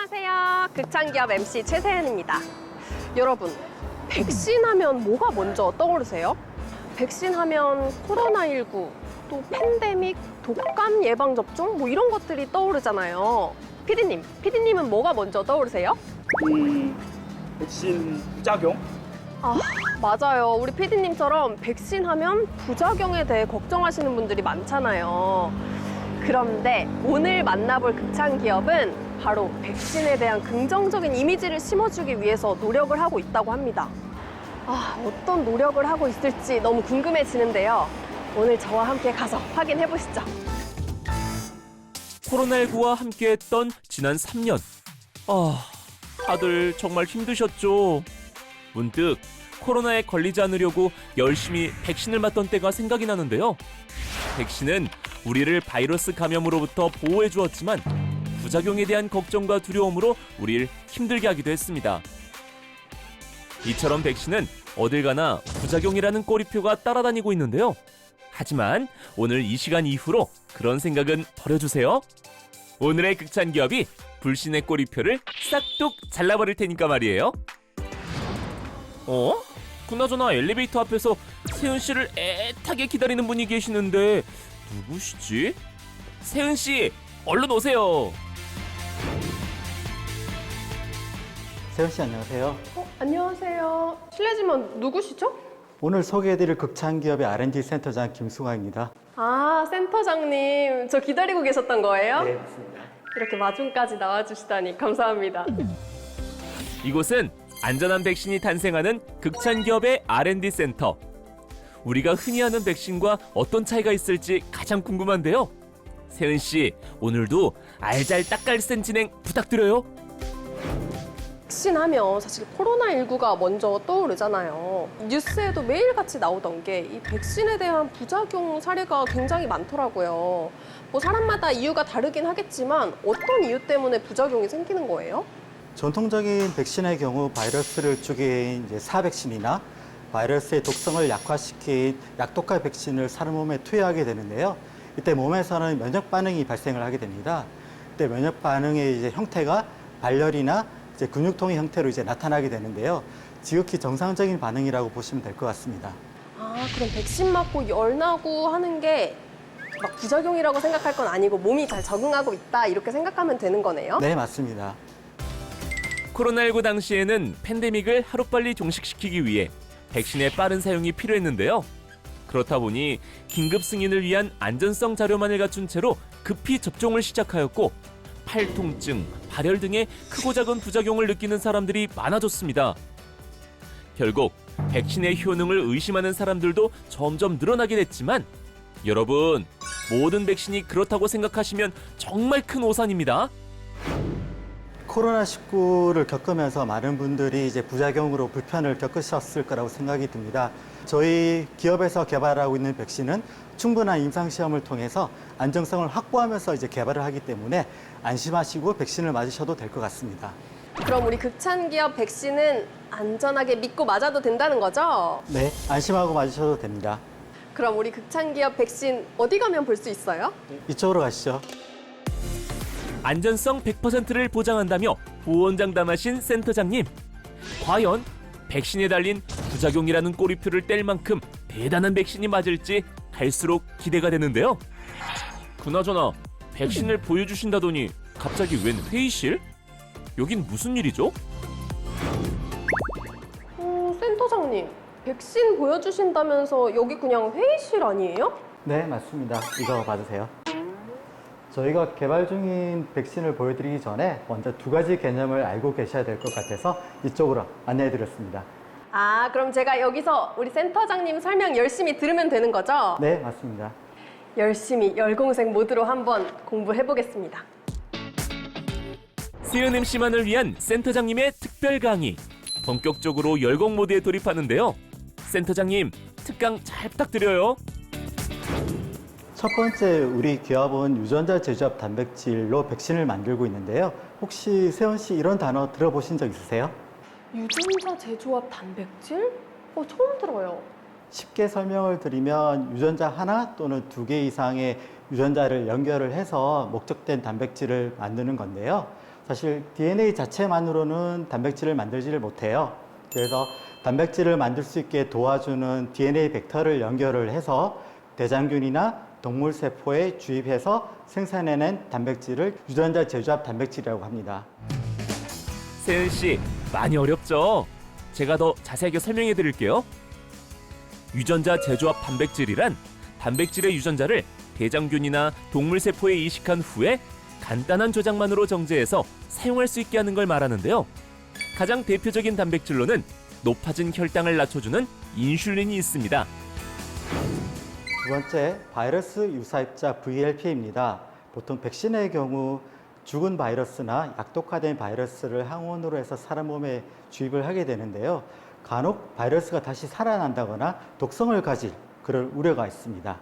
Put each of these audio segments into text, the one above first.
안녕하세요. 극찬기업 MC 최세은입니다. 여러분, 백신 하면 뭐가 먼저 떠오르세요? 백신 하면 코로나19, 또 팬데믹, 독감 예방접종 뭐 이런 것들이 떠오르잖아요. 피디님은 뭐가 먼저 떠오르세요? 백신 부작용? 아, 맞아요. 우리 피디님처럼 백신 하면 부작용에 대해 걱정하시는 분들이 많잖아요. 그런데 오늘 만나볼 극찬기업은 바로 백신에 대한 긍정적인 이미지를 심어주기 위해서 노력을 하고 있다고 합니다. 어떤 노력을 하고 있을지 너무 궁금해지는데요. 오늘 저와 함께 가서 확인해 보시죠. 코로나19와 함께했던 지난 3년. 다들 정말 힘드셨죠? 문득 코로나에 걸리지 않으려고 열심히 백신을 맞던 때가 생각이 나는데요. 백신은 우리를 바이러스 감염으로부터 보호해 주었지만 부작용에 대한 걱정과 두려움으로 우리를 힘들게 하기도 했습니다. 이처럼 백신은 어딜 가나 부작용이라는 꼬리표가 따라다니고 있는데요. 하지만 오늘 이 시간 이후로 그런 생각은 버려주세요. 오늘의 극찬기업이 불신의 꼬리표를 싹둑 잘라버릴 테니까 말이에요. 그나저나 엘리베이터 앞에서 세은 씨를 애타게 기다리는 분이 계시는데 누구시지? 세은 씨, 얼른 오세요. 세훈 씨 안녕하세요. 안녕하세요. 실례지만 누구시죠? 오늘 소개해드릴 극찬기업의 R&D 센터장 김승화입니다. 센터장님. 저 기다리고 계셨던 거예요? 네, 맞습니다. 이렇게 마중까지 나와주시다니 감사합니다. 이곳은 안전한 백신이 탄생하는 극찬기업의 R&D 센터. 우리가 흔히 하는 백신과 어떤 차이가 있을지 가장 궁금한데요. 세은 씨, 오늘도 알잘딱깔센 진행 부탁드려요. 백신 하면 사실 코로나19가 먼저 떠오르잖아요. 뉴스에도 매일같이 나오던 게 이 백신에 대한 부작용 사례가 굉장히 많더라고요. 뭐 사람마다 이유가 다르긴 하겠지만 어떤 이유 때문에 부작용이 생기는 거예요? 전통적인 백신의 경우 바이러스를 죽인 사백신이나 바이러스의 독성을 약화시킨 약독화 백신을 사람 몸에 투여하게 되는데요. 이때 몸에서는 면역 반응이 발생을 하게 됩니다. 이때 면역 반응의 형태가 발열이나 근육통의 형태로 나타나게 되는데요. 지극히 정상적인 반응이라고 보시면 될 것 같습니다. 그럼 백신 맞고 열 나고 하는 게 막 부작용이라고 생각할 건 아니고 몸이 잘 적응하고 있다 이렇게 생각하면 되는 거네요? 네, 맞습니다. 코로나19 당시에는 팬데믹을 하루빨리 종식시키기 위해 백신의 빠른 사용이 필요했는데요. 그렇다 보니 긴급 승인을 위한 안전성 자료만을 갖춘 채로 급히 접종을 시작하였고 팔 통증, 발열 등의 크고 작은 부작용을 느끼는 사람들이 많아졌습니다. 결국 백신의 효능을 의심하는 사람들도 점점 늘어나게 됐지만 여러분, 모든 백신이 그렇다고 생각하시면 정말 큰 오산입니다. 코로나19를 겪으면서 많은 분들이 부작용으로 불편을 겪으셨을 거라고 생각이 듭니다. 저희 기업에서 개발하고 있는 백신은 충분한 임상시험을 통해서 안정성을 확보하면서 개발을 하기 때문에 안심하시고 백신을 맞으셔도 될 것 같습니다. 그럼 우리 극찬기업 백신은 안전하게 믿고 맞아도 된다는 거죠? 네, 안심하고 맞으셔도 됩니다. 그럼 우리 극찬기업 백신 어디 가면 볼 수 있어요? 이쪽으로 가시죠. 안전성 100%를 보장한다며 호언장담하신 센터장님. 과연 백신에 달린 부작용이라는 꼬리표를 뗄 만큼 대단한 백신이 맞을지 갈수록 기대가 되는데요. 그나저나 백신을 보여주신다더니 갑자기 웬 회의실? 여긴 무슨 일이죠? 센터장님, 백신 보여주신다면서 여기 그냥 회의실 아니에요? 네, 맞습니다. 이거 받으세요. 저희가 개발 중인 백신을 보여드리기 전에 먼저 두 가지 개념을 알고 계셔야 될 것 같아서 이쪽으로 안내해드렸습니다. 그럼 제가 여기서 우리 센터장님 설명 열심히 들으면 되는 거죠? 네, 맞습니다. 열심히 열공생 모드로 한번 공부해보겠습니다. 세은 MC만을 위한 센터장님의 특별 강의. 본격적으로 열공 모드에 돌입하는데요. 센터장님, 특강 잘 부탁드려요. 첫 번째, 우리 기업은 유전자 제조합 단백질로 백신을 만들고 있는데요. 혹시 세훈 씨 이런 단어 들어보신 적 있으세요? 유전자 제조합 단백질? 처음 들어요. 쉽게 설명을 드리면 유전자 하나 또는 두 개 이상의 유전자를 연결을 해서 목적된 단백질을 만드는 건데요. 사실 DNA 자체만으로는 단백질을 만들지를 못해요. 그래서 단백질을 만들 수 있게 도와주는 DNA 벡터를 연결을 해서 대장균이나 동물 세포에 주입해서 생산해낸 단백질을 유전자 재조합 단백질이라고 합니다. 세은 씨, 많이 어렵죠? 제가 더 자세하게 설명해 드릴게요. 유전자 재조합 단백질이란 단백질의 유전자를 대장균이나 동물 세포에 이식한 후에 간단한 조작만으로 정제해서 사용할 수 있게 하는 걸 말하는데요. 가장 대표적인 단백질로는 높아진 혈당을 낮춰주는 인슐린이 있습니다. 두 번째, 바이러스 유사입자 VLP입니다. 보통 백신의 경우 죽은 바이러스나 약독화된 바이러스를 항원으로 해서 사람 몸에 주입을 하게 되는데요. 간혹 바이러스가 다시 살아난다거나 독성을 가질 그럴 우려가 있습니다.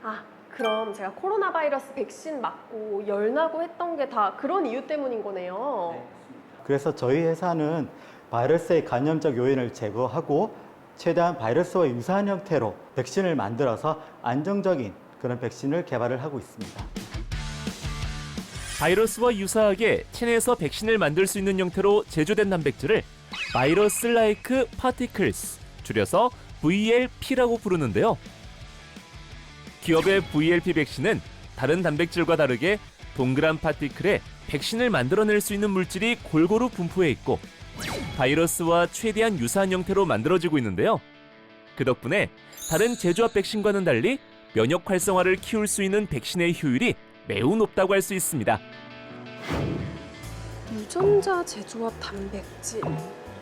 아, 그럼 제가 코로나 바이러스 백신 맞고 열나고 했던 게 다 그런 이유 때문인 거네요. 그래서 저희 회사는 바이러스의 감염적 요인을 제거하고 최대한 바이러스와 유사한 형태로 백신을 만들어서 안정적인 그런 백신을 개발을 하고 있습니다. 바이러스와 유사하게 체내에서 백신을 만들 수 있는 형태로 제조된 단백질을 바이러스-like particles, 줄여서 VLP라고 부르는데요. 기업의 VLP 백신은 다른 단백질과 다르게 동그란 파티클에 백신을 만들어낼 수 있는 물질이 골고루 분포해 있고 바이러스와 최대한 유사한 형태로 만들어지고 있는데요. 그 덕분에 다른 제조합 백신과는 달리 면역 활성화를 키울 수 있는 백신의 효율이 매우 높다고 할 수 있습니다. 유전자 제조합 단백질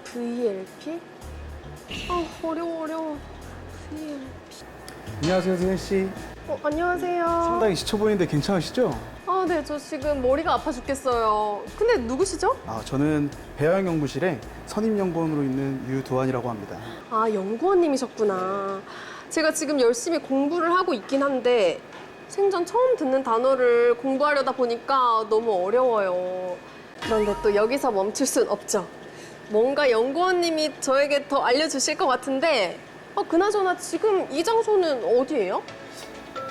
VLP? 아, 어려워. VLP. 안녕하세요, 세은 씨. 안녕하세요. 상당히 지쳐 보이는데 괜찮으시죠? 아, 네, 저 지금 머리가 아파 죽겠어요. 근데 누구시죠? 저는 배양연구실에 선임연구원으로 있는 유도환이라고 합니다. 아, 연구원님이셨구나. 제가 지금 열심히 공부를 하고 있긴 한데 생전 처음 듣는 단어를 공부하려다 보니까 너무 어려워요. 그런데 또 여기서 멈출 순 없죠. 뭔가 연구원님이 저에게 더 알려주실 것 같은데 그나저나 지금 이 장소는 어디예요?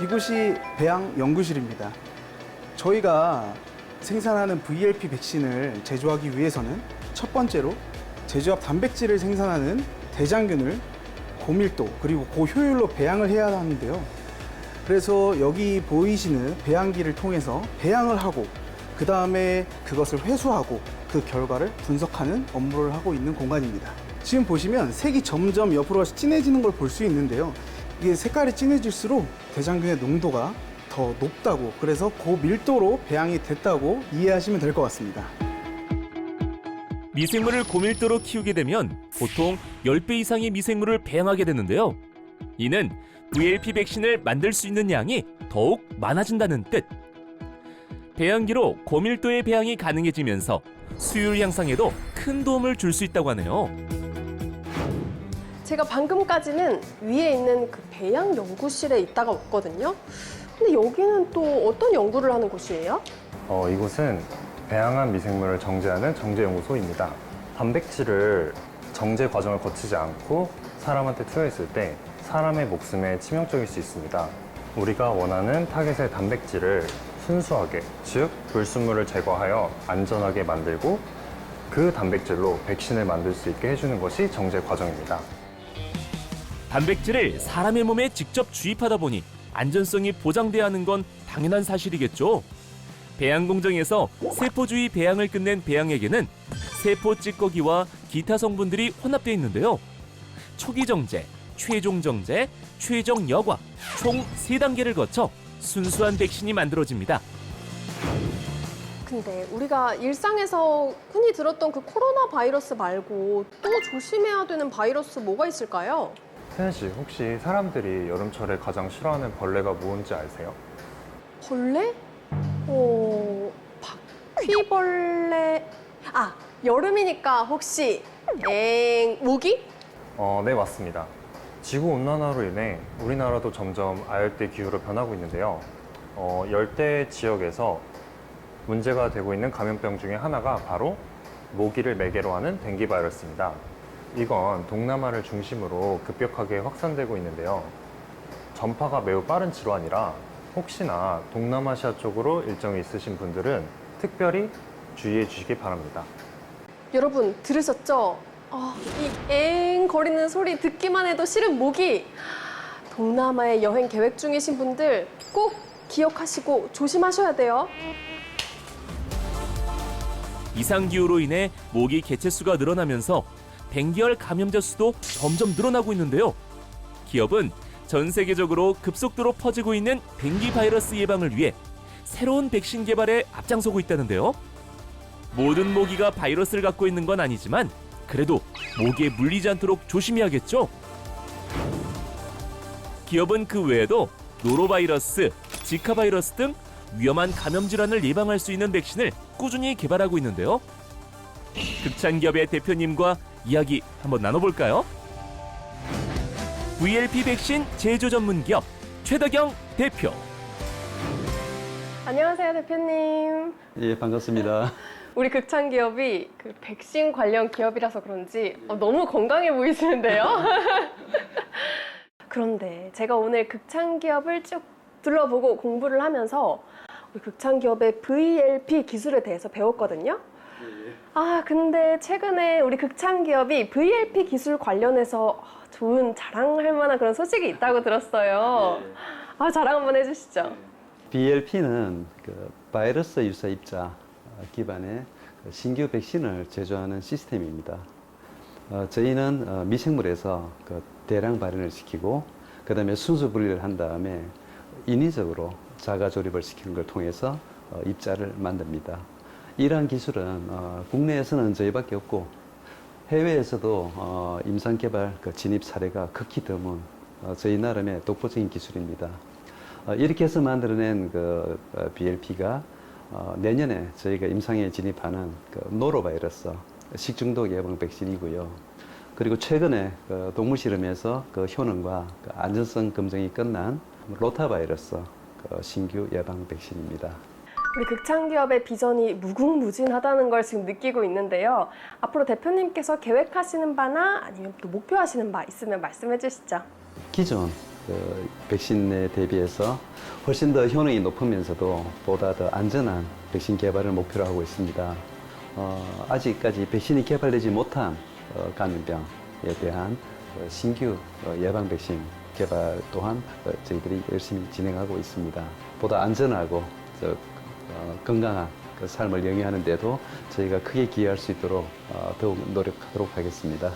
이곳이 배양연구실입니다. 저희가 생산하는 VLP 백신을 제조하기 위해서는 첫 번째로 제조합 단백질을 생산하는 대장균을 고밀도 그리고 고효율로 배양을 해야 하는데요. 그래서 여기 보이시는 배양기를 통해서 배양을 하고 그 다음에 그것을 회수하고 그 결과를 분석하는 업무를 하고 있는 공간입니다. 지금 보시면 색이 점점 옆으로 가서 진해지는 걸 볼 수 있는데요. 이게 색깔이 진해질수록 대장균의 농도가 더 높다고, 그래서 고밀도로 배양이 됐다고 이해하시면 될 것 같습니다. 미생물을 고밀도로 키우게 되면 보통 10배 이상의 미생물을 배양하게 되는데요. 이는 VLP 백신을 만들 수 있는 양이 더욱 많아진다는 뜻. 배양기로 고밀도의 배양이 가능해지면서 수율 향상에도 큰 도움을 줄 수 있다고 하네요. 제가 방금까지는 위에 있는 그 배양 연구실에 있다가 왔거든요. 근데 여기는 또 어떤 연구를 하는 곳이에요? 이곳은 배양한 미생물을 정제하는 정제연구소입니다. 단백질을 정제 과정을 거치지 않고 사람한테 투여했을 때 사람의 목숨에 치명적일 수 있습니다. 우리가 원하는 타겟의 단백질을 순수하게, 즉 불순물을 제거하여 안전하게 만들고 그 단백질로 백신을 만들 수 있게 해주는 것이 정제 과정입니다. 단백질을 사람의 몸에 직접 주입하다 보니 안전성이 보장돼야 하는 건 당연한 사실이겠죠. 배양 공정에서 세포주의 배양을 끝낸 배양액에는 세포 찌꺼기와 기타 성분들이 혼합되어 있는데요. 초기 정제, 최종 정제, 최종 여과 총 3단계를 거쳐 순수한 백신이 만들어집니다. 근데 우리가 일상에서 흔히 들었던 그 코로나 바이러스 말고 또 조심해야 되는 바이러스 뭐가 있을까요? 세은 씨, 혹시 사람들이 여름철에 가장 싫어하는 벌레가 뭔지 아세요? 벌레? 바퀴벌레. 여름이니까 혹시 모기? 네, 맞습니다. 지구온난화로 인해 우리나라도 점점 아열대 기후로 변하고 있는데요. 열대 지역에서 문제가 되고 있는 감염병 중에 하나가 바로 모기를 매개로 하는 댕기 바이러스입니다. 이건 동남아를 중심으로 급격하게 확산되고 있는데요. 전파가 매우 빠른 질환이라 혹시나 동남아시아 쪽으로 일정이 있으신 분들은 특별히 주의해 주시기 바랍니다. 여러분 들으셨죠? 이 엥 거리는 소리 듣기만 해도 싫은 모기. 동남아에 여행 계획 중이신 분들 꼭 기억하시고 조심하셔야 돼요. 이상기후로 인해 모기 개체수가 늘어나면서 뱅기열 감염자 수도 점점 늘어나고 있는데요. 기업은 전 세계적으로 급속도로 퍼지고 있는 뱅기 바이러스 예방을 위해 새로운 백신 개발에 앞장서고 있다는데요. 모든 모기가 바이러스를 갖고 있는 건 아니지만 그래도 모기에 물리지 않도록 조심해야겠죠. 기업은 그 외에도 노로바이러스, 지카 바이러스 등 위험한 감염 질환을 예방할 수 있는 백신을 꾸준히 개발하고 있는데요. 극찬기업의 대표님과 이야기 한번 나눠볼까요? VLP 백신 제조 전문 기업 최덕영 대표. 안녕하세요, 대표님. 예, 반갑습니다. 우리 극찬기업이 그 백신 관련 기업이라서 그런지 너무 건강해 보이시는데요? 그런데 제가 오늘 극찬기업을 쭉 둘러보고 공부를 하면서 우리 극찬기업의 VLP 기술에 대해서 배웠거든요. 근데 최근에 우리 극찬기업이 VLP 기술 관련해서 좋은 자랑할 만한 그런 소식이 있다고 들었어요. 자랑 한번 해주시죠. BLP는 그 바이러스 유사 입자 기반의 신규 백신을 제조하는 시스템입니다. 저희는 미생물에서 그 대량 발현을 시키고 그 다음에 순수 분리를 한 다음에 인위적으로 자가 조립을 시키는 걸 통해서 입자를 만듭니다. 이러한 기술은 국내에서는 저희밖에 없고 해외에서도 임상 개발 진입 사례가 극히 드문 저희 나름의 독보적인 기술입니다. 이렇게 해서 만들어낸 그 BLP가 내년에 저희가 임상에 진입하는 그 노로바이러스 식중독 예방 백신이고요. 그리고 최근에 그 동물 실험에서 그 효능과 그 안전성 검증이 끝난 로타바이러스 그 신규 예방 백신입니다. 우리 극찬기업의 비전이 무궁무진하다는 걸 지금 느끼고 있는데요. 앞으로 대표님께서 계획하시는 바나 아니면 또 목표하시는 바 있으면 말씀해 주시죠. 기존 그 백신에 대비해서 훨씬 더 효능이 높으면서도 보다 더 안전한 백신 개발을 목표로 하고 있습니다. 아직까지 백신이 개발되지 못한 감염병에 대한 신규 예방 백신 개발 또한 저희들이 열심히 진행하고 있습니다. 보다 안전하고 건강한 그 삶을 영위하는 데도 저희가 크게 기여할 수 있도록 더욱 노력하도록 하겠습니다.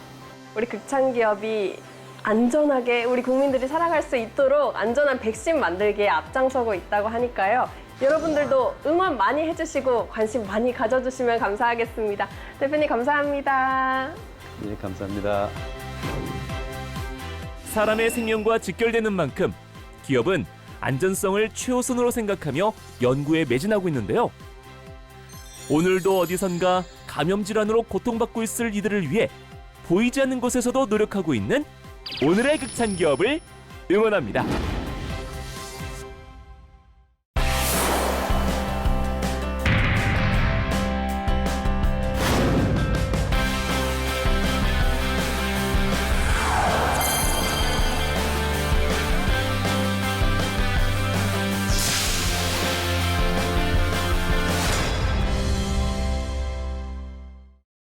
우리 극찬기업이 안전하게 우리 국민들이 살아갈 수 있도록 안전한 백신 만들기에 앞장서고 있다고 하니까요. 여러분들도 응원 많이 해주시고 관심 많이 가져주시면 감사하겠습니다. 대표님 감사합니다. 네, 감사합니다. 사람의 생명과 직결되는 만큼 기업은 안전성을 최우선으로 생각하며 연구에 매진하고 있는데요. 오늘도 어디선가 감염 질환으로 고통받고 있을 이들을 위해 보이지 않는 곳에서도 노력하고 있는 오늘의 극찬기업을 응원합니다.